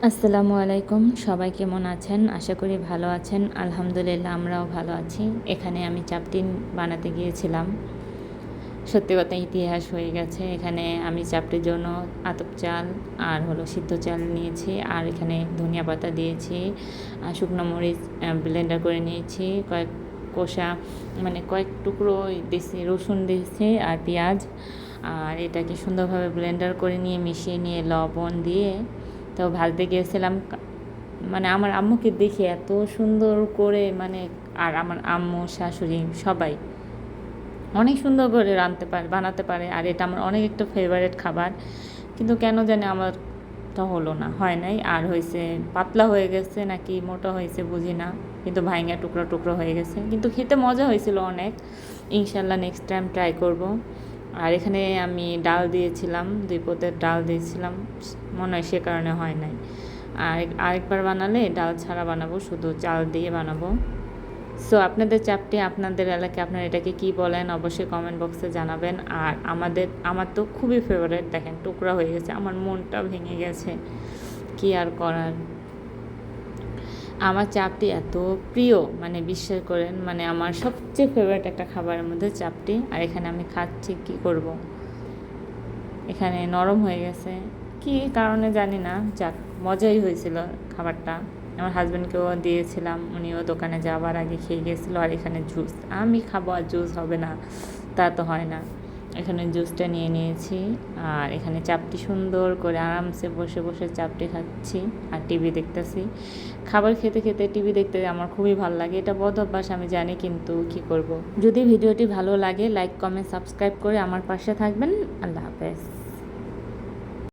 আসসালামু আলাইকুম, সবাই কেমন আছেন? আশা করি ভালো আছেন। আলহামদুলিল্লাহ আমরাও ভালো আছি। এখানে আমি চাপটি বানাতে গিয়েছিলাম। সত্যি কথা ইতিহাস হয়ে গেছে। এখানে আমি চাপটির জন্য আতপ চাল আর সিদ্ধ চাল নিয়েছি, আর এখানে ধনিয়া পাতা দিয়েছি, শুকনো মরিচ ব্লেন্ডার করে নিয়েছি, কয়েক কোষা কয়েক টুকরো দিয়েছি, রসুন দিয়েছি আর পেঁয়াজ। আর এটাকে সুন্দরভাবে ব্লেন্ডার করে নিয়ে মিশিয়ে নিয়ে লবণ দিয়ে তো ভাজতে গিয়েছিলাম। আমার আম্মুকে দেখে এত সুন্দর করে আর আমার আম্মু শাশুড়ি সবাই অনেক সুন্দর করে বানাতে পারে, আর এটা আমার অনেক একটা ফেভারিট খাবার। কিন্তু কেন জানি আমারটা হলো না, হয় নাই। আর হয়েছে পাতলা হয়ে গেছে নাকি মোটা হয়েছে বুঝি না, কিন্তু ভাইঙ্গা টুকরো টুকরো হয়ে গেছে। কিন্তু খেতে মজা হয়েছিল অনেক। ইনশাল্লাহ নেক্সট টাইম ট্রাই করব। আর এখানে আমি ডাল দিয়েছিলাম, 2 পদের ডাল দিয়েছিলাম, মনে হয় সে কারণে হয় নাই। আর আরেকবার বানালে ডাল ছাড়া বানাবো, শুধু চাল দিয়ে বানাবো। সো আপনাদের চাপটি আপনাদের এলাকায় আপনারা এটাকে কী বলেন অবশ্যই কমেন্ট বক্সে জানাবেন। আর আমার তো খুবই ফেভারিট। দেখেন টুকরা হয়ে গেছে, আমার মনটা ভেঙে গেছে, কি আর করার। আমার চাপটি এত প্রিয়, বিশ্বাস করেন, আমার সবচেয়ে ফেভারিট একটা খাবারের মধ্যে চাপটি। আর এখানে আমি খাচ্ছি, কি করব, এখানে নরম হয়ে গেছে কি কারণে জানি না। যাক, মজাই হয়েছিল খাবারটা। আমার হাজব্যান্ডকেও দিয়েছিলাম, উনিও দোকানে যাওয়ার আগে খেয়ে গেছিলো। আর এখানে জুস, আমি খাবো আর জুস হবে না, তা তো হয় না। এখানে জুসটা নিয়ে নিয়েছি, আর এখানে চাপটি সুন্দর করে আরামসে বসে বসে চাপটি খাচ্ছি আর টিভি দেখতেছি। খাবার খেতে খেতে টিভি দেখতে আমার খুবই ভালো লাগে, এটা বদ অভ্যাস আমি জানি, কিন্তু কি করব। যদি ভিডিওটি ভালো লাগে লাইক কমেন্ট সাবস্ক্রাইব করে আমার পাশে থাকবেন। আল্লাহ হাফেজ।